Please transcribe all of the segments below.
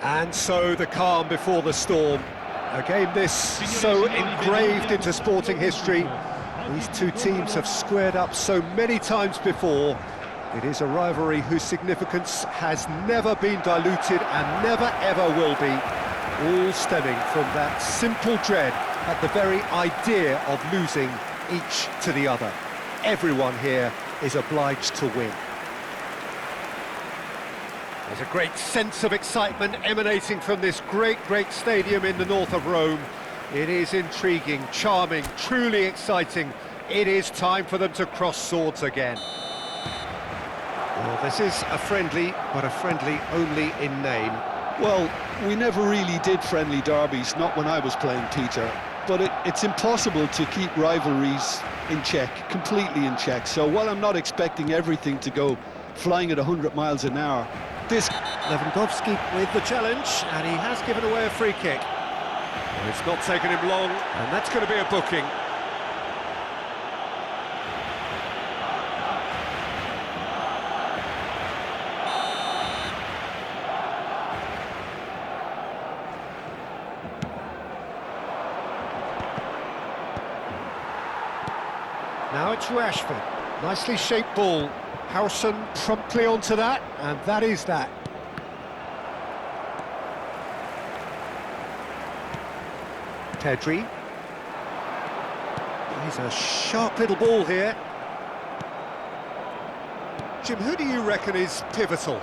And so the calm before the storm. A game this so engraved into sporting history. These two teams have squared up so many times before. It is a rivalry whose significance has never been diluted and never ever will be. All stemming from that simple dread at the very idea of losing each to the other. Everyone here is obliged to win. There's a great sense of excitement emanating from this great stadium in the north of Rome. It is intriguing, charming, truly exciting. It is time for them to cross swords again. Well, this is a friendly, but a friendly only in name. Well, we never really did friendly derbies, not when I was playing, Peter. But it's impossible to keep rivalries in check, completely in check. So while I'm not expecting everything to go flying at 100 miles an hour, this... Lewandowski with the challenge, and he has given away a free kick. Well, it's not taken him long, and that's going to be a booking. Now it's Rashford. Nicely shaped ball. Harrison promptly onto that, and that is that. Pedri. He's a sharp little ball here. Jim, who do you reckon is pivotal?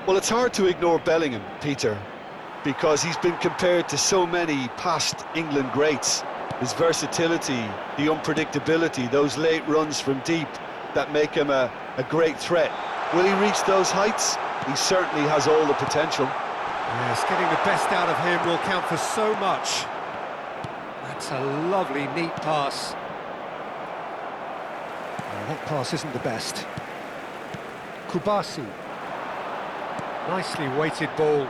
Well, it's hard to ignore Bellingham, Peter, because he's been compared to so many past England greats. His versatility, the unpredictability, those late runs from deep that make him a great threat. Will he reach those heights? He certainly has all the potential. Yes, getting the best out of him will count for so much. That's a lovely, neat pass. That pass isn't the best. Kubasi. Nicely weighted ball.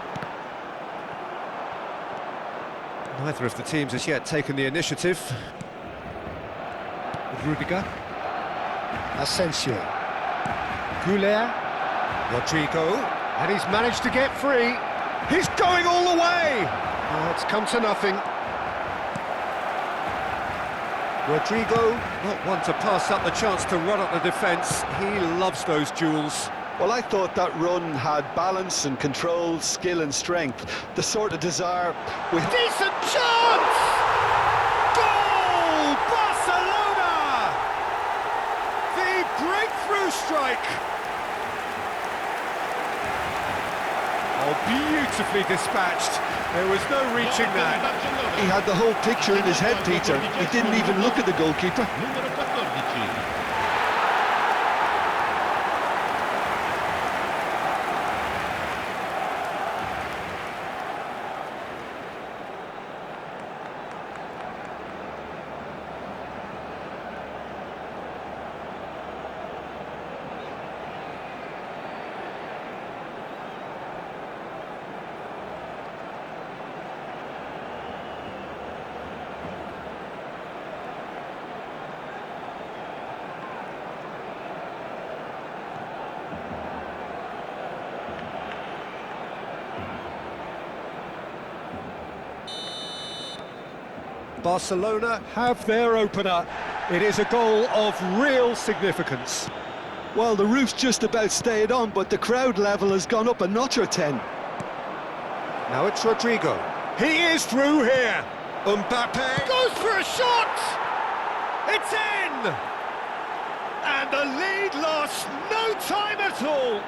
Neither of the teams has yet taken the initiative. Rudiger. Asensio. Goulet. Rodrigo. And he's managed to get free. He's going all the way! It's come to nothing. Rodrigo, not one to pass up the chance to run at the defence. He loves those duels. Well, I thought that run had balance and control, skill and strength. The sort of desire with... Decent chance! Goal! Barcelona! The breakthrough strike! Oh, beautifully dispatched. There was no reaching that. He had the whole picture in his head, Peter. He didn't even look at the goalkeeper. Barcelona have their opener. It is a goal of real significance. Well, the roof's just about stayed on, but the crowd level has gone up a notch or 10. Now it's Rodrigo. He is through here. Mbappe goes for a shot. It's in. And the lead lost no time at all.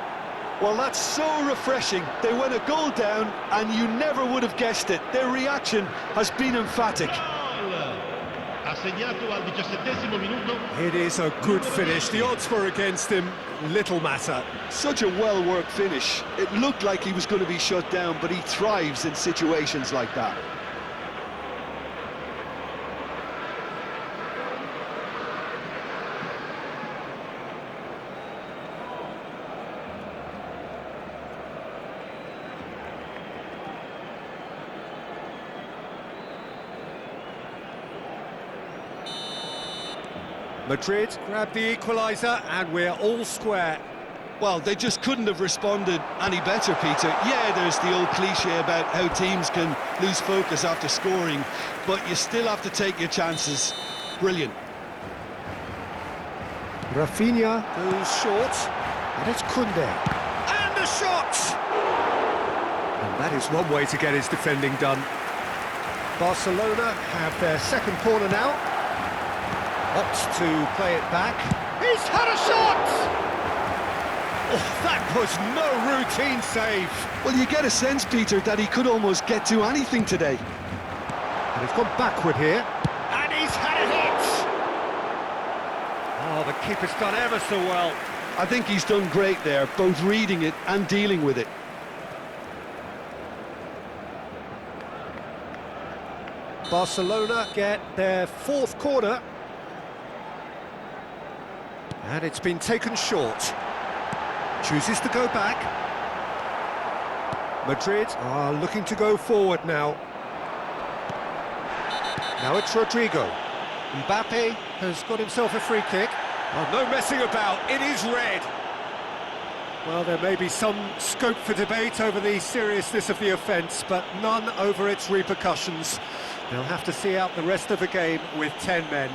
Well, that's so refreshing. They went a goal down, and you never would have guessed it. Their reaction has been emphatic. It is a good finish. The odds were against him. Little matter. Such a well-worked finish. It looked like he was going to be shut down, but he thrives in situations like that. Madrid grab the equaliser, and we're all square. Well, they just couldn't have responded any better, Peter. Yeah, there's the old cliche about how teams can lose focus after scoring, but you still have to take your chances. Brilliant. Rafinha goes short, and it's Koundé. And a shot! And that is one way to get his defending done. Barcelona have their second corner now. Opts to play it back. He's had a shot! Oh, that was no routine save. Well, you get a sense, Peter, that he could almost get to anything today. And he's gone backward here. And he's had a hit! Oh, the keeper's done ever so well. I think he's done great there, both reading it and dealing with it. Barcelona get their fourth corner. And it's been taken short. Chooses to go back. Madrid are looking to go forward now. Now it's Rodrigo. Mbappe has got himself a free kick. Oh, no messing about, it is red. Well, there may be some scope for debate over the seriousness of the offence, but none over its repercussions. They'll have to see out the rest of the game with 10 men.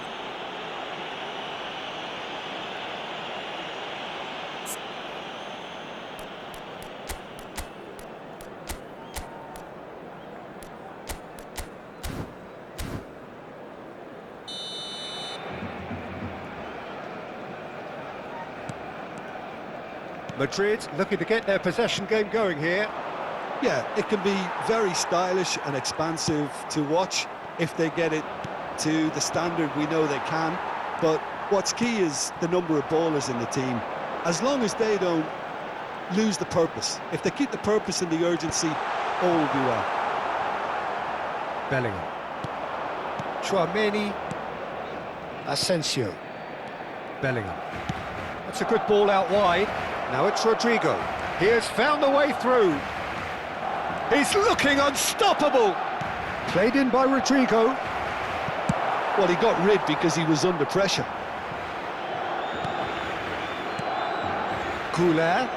Madrid looking to get their possession game going here. Yeah, it can be very stylish and expansive to watch if they get it to the standard we know they can. But what's key is the number of ballers in the team. As long as they don't lose the purpose, if they keep the purpose and the urgency, all will be well. Bellingham. Tchouaméni. Asensio. Bellingham. That's a good ball out wide. Now it's Rodrigo. He has found the way through. He's looking unstoppable. Played in by Rodrigo. Well, he got rid because he was under pressure. Goulet.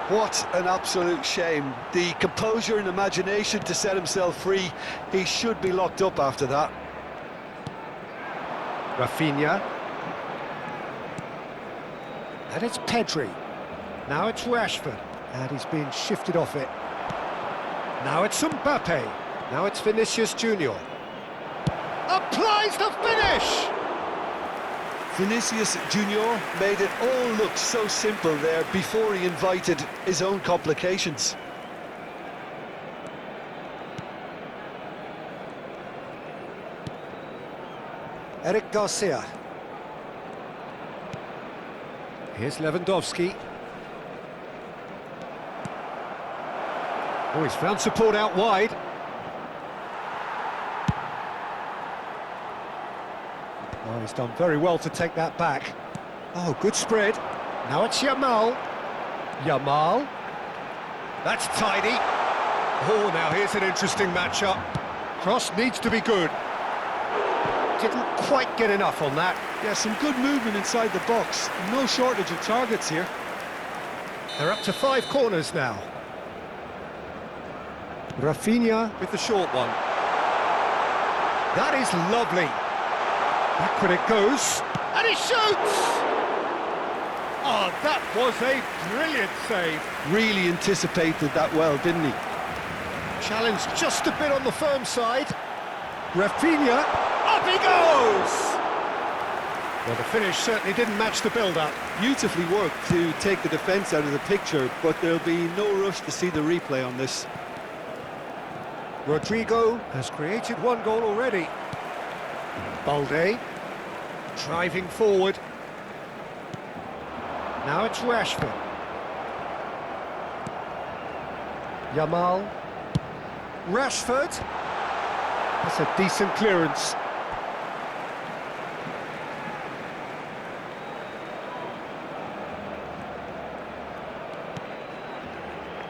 What an absolute shame. The composure and imagination to set himself free. He should be locked up after that. Rafinha. And it's Pedri. Now it's Rashford. And he's been shifted off it. Now it's Mbappe. Now it's Vinicius Junior. Applies the finish! Vinicius Junior made it all look so simple there before he invited his own complications. Eric Garcia. Here's Lewandowski. Oh, he's found support out wide. Oh, he's done very well to take that back. Oh, good spread. Now it's Yamal. Yamal. That's tidy. Oh, now here's an interesting matchup. Cross needs to be good. Didn't quite get enough on that. Yeah, some good movement inside the box. No shortage of targets here. They're up to 5 corners now. Rafinha with the short one. That is lovely. Backward it goes. And he shoots! Oh, that was a brilliant save. Really anticipated that well, didn't he? Challenge just a bit on the firm side. Rafinha, up he goes! Well, the finish certainly didn't match the build-up. Beautifully worked to take the defence out of the picture, but there'll be no rush to see the replay on this. Rodrigo has created 1 goal already. Balde, driving forward. Now it's Rashford. Yamal. Rashford. That's a decent clearance.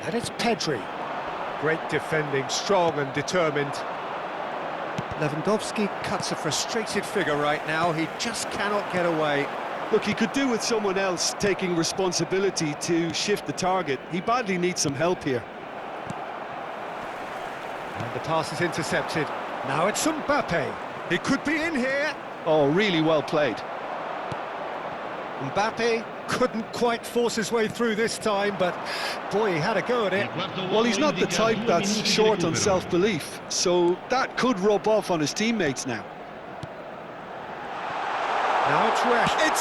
And it's Pedri. Great defending, strong and determined. Lewandowski cuts a frustrated figure right now. He just cannot get away. Look, he could do with someone else taking responsibility to shift the target. He badly needs some help here. And the pass is intercepted. Now it's Mbappe. He could be in here. Oh, really well played. Mbappe couldn't quite force his way through this time, but boy, he had a go at it. Well, he's not the type that's short on self-belief, so that could rub off on his teammates now. Now it's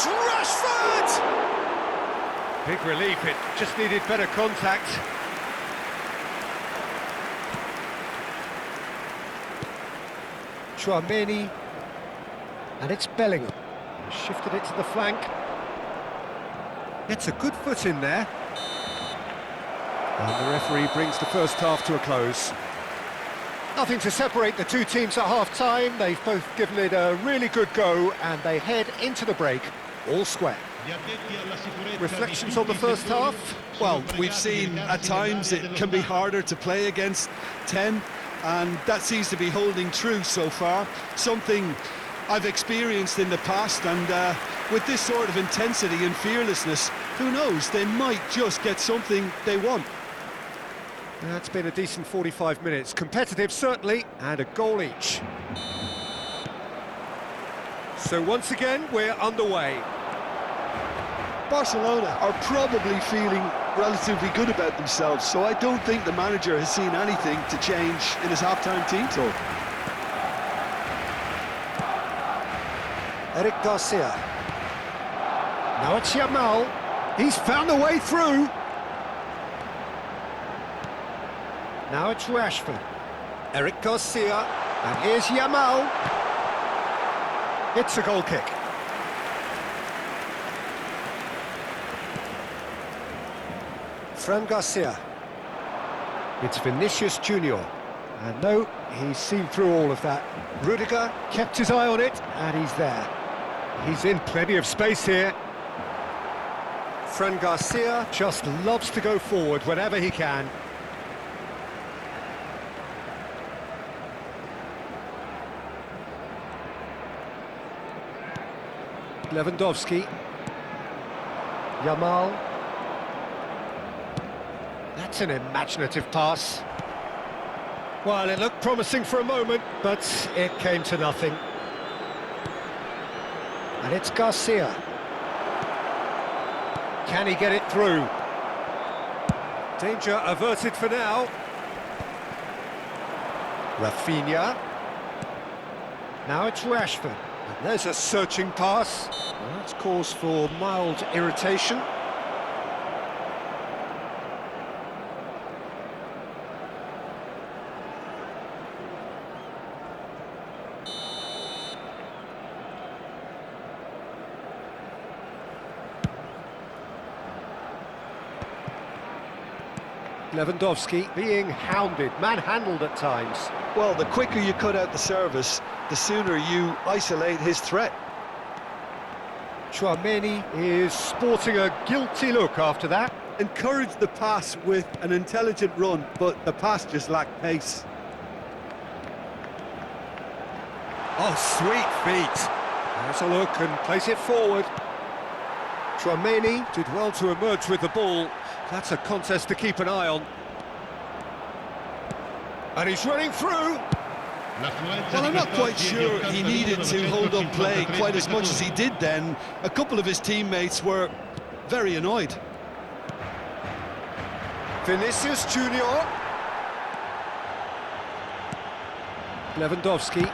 Rashford! Big relief, it just needed better contact. Chouameni, and it's Bellingham. Shifted it to the flank. Gets a good foot in there. And the referee brings the first half to a close. Nothing to separate the two teams at half-time. They've both given it a really good go, and they head into the break all square. Reflections on the first half? Well, we've seen at times it can be harder to play against 10, and that seems to be holding true so far. Something I've experienced in the past, and with this sort of intensity and fearlessness, who knows, they might just get something they want. That's been a decent 45 minutes. Competitive, certainly, and a goal each. So once again, we're underway. Barcelona are probably feeling relatively good about themselves, so I don't think the manager has seen anything to change in his half-time team talk. Eric Garcia. Now it's Yamal. He's found a way through. Now it's Rashford. Eric Garcia. And here's Yamal. It's a goal kick. Fran Garcia. It's Vinicius Junior. And no, he's seen through all of that. Rudiger kept his eye on it, and he's there. He's in plenty of space here. Fran Garcia just loves to go forward whenever he can. Lewandowski. Yamal. That's an imaginative pass. Well, it looked promising for a moment, but it came to nothing. And it's Garcia. Can he get it through? Danger averted for now. Rafinha. Now it's Rashford. And there's a searching pass. Well, that's cause for mild irritation. Lewandowski being hounded, manhandled at times. Well, the quicker you cut out the service, the sooner you isolate his threat. Chouameni is sporting a guilty look after that. Encouraged the pass with an intelligent run, but the pass just lacked pace. Oh, sweet feet. There's a look and plays it forward. Chouameni did well to emerge with the ball. That's a contest to keep an eye on. And he's running through. Well, I'm not quite sure he needed to hold up play quite as much as he did then. A couple of his teammates were very annoyed. Vinicius Junior. Lewandowski.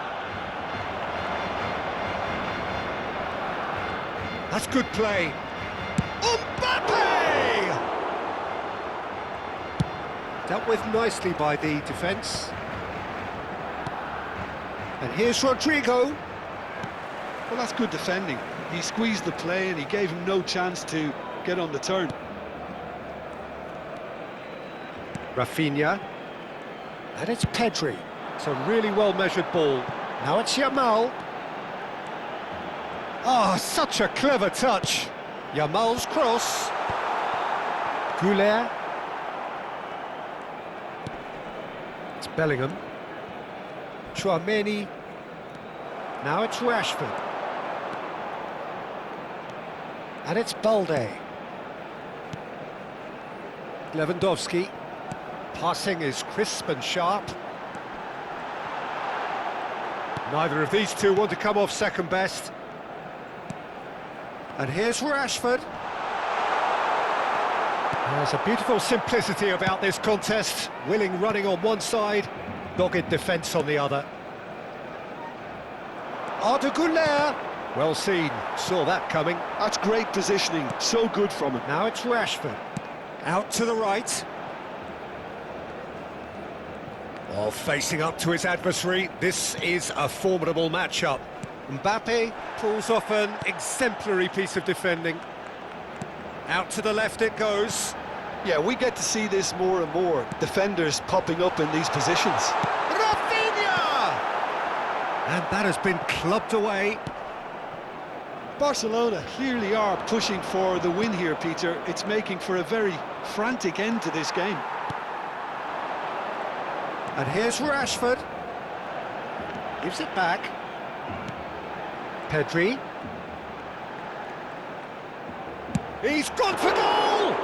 That's good play. Mbappe! Dealt with nicely by the defence. And here's Rodrigo. Well, that's good defending. He squeezed the play and he gave him no chance to get on the turn. Rafinha. And it's Pedri. It's a really well-measured ball. Now it's Yamal. Oh, such a clever touch. Yamal's cross. Goulet. It's Bellingham. Chouameni. Now it's Rashford. And it's Balde. Lewandowski. Passing is crisp and sharp. Neither of these two want to come off second best. And here's Rashford. There's a beautiful simplicity about this contest. Willing running on one side, dogged defence on the other. Arda Güler. Well seen, saw that coming. That's great positioning, so good from him. Now it's Rashford. Out to the right. Oh, facing up to his adversary. This is a formidable matchup. Mbappe pulls off an exemplary piece of defending. Out to the left it goes. Yeah, we get to see this more and more. Defenders popping up in these positions. Rafinha! And that has been clubbed away. Barcelona clearly are pushing for the win here, Peter. It's making for a very frantic end to this game. And here's Rashford. Gives it back. Pedri. He's gone for goal!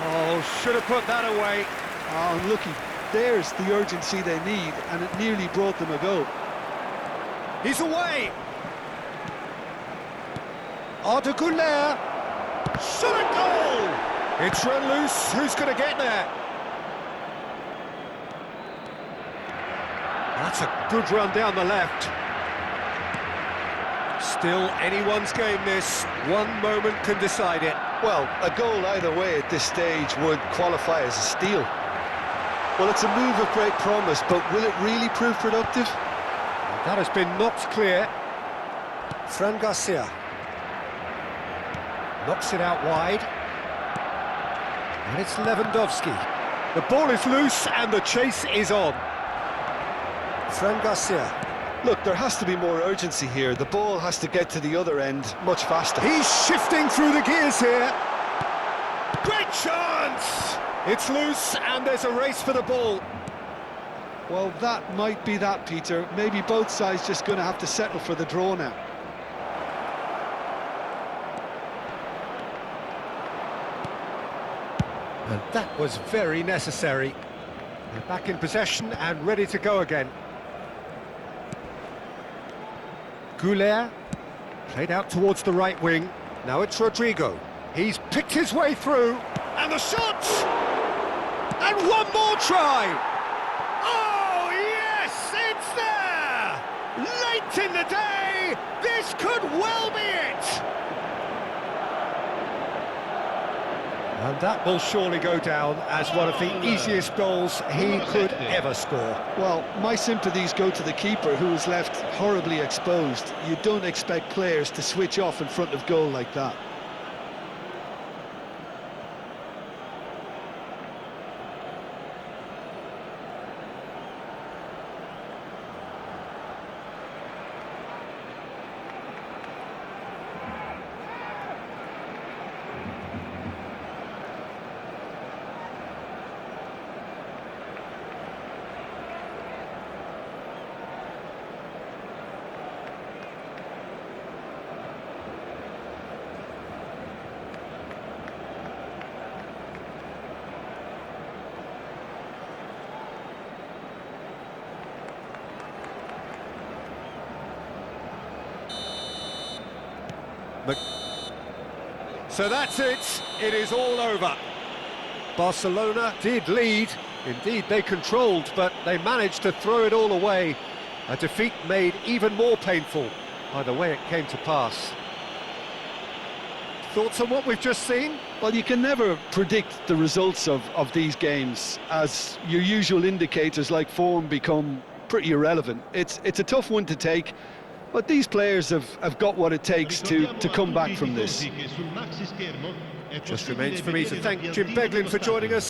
Oh, should have put that away. Oh, unlucky. There's the urgency they need, and it nearly brought them a goal. He's away! Arda Güler. Shot a goal! It's run loose. Who's going to get there? That's a good run down the left. Still anyone's game this. One moment can decide it. Well, a goal either way at this stage would qualify as a steal. Well, it's a move of great promise, but will it really prove productive? That has been knocked clear. Fran Garcia. Knocks it out wide. And it's Lewandowski. The ball is loose and the chase is on. Fran Garcia. Look, there has to be more urgency here. The ball has to get to the other end much faster. He's shifting through the gears here. Great chance! It's loose and there's a race for the ball. Well, that might be that, Peter. Maybe both sides just going to have to settle for the draw now. And that was very necessary. They're back in possession and ready to go again. Güler, played out towards the right wing. Now it's Rodrigo. He's picked his way through. And the shot! And one more try! Oh, yes, it's there! Late in the day, this could well be it! And that will surely go down as one of the easiest goals he could ever score. Well, my sympathies go to the keeper, who was left horribly exposed. You don't expect players to switch off in front of goal like that. So that's it, it is all over. Barcelona did lead, indeed they controlled, but they managed to throw it all away. A defeat made even more painful by the way it came to pass. Thoughts on what we've just seen? Well, you can never predict the results of these games, as your usual indicators like form become pretty irrelevant. It's a tough one to take. But these players have got what it takes to come back from this. Just remains for me to thank Jim Beglin for joining us.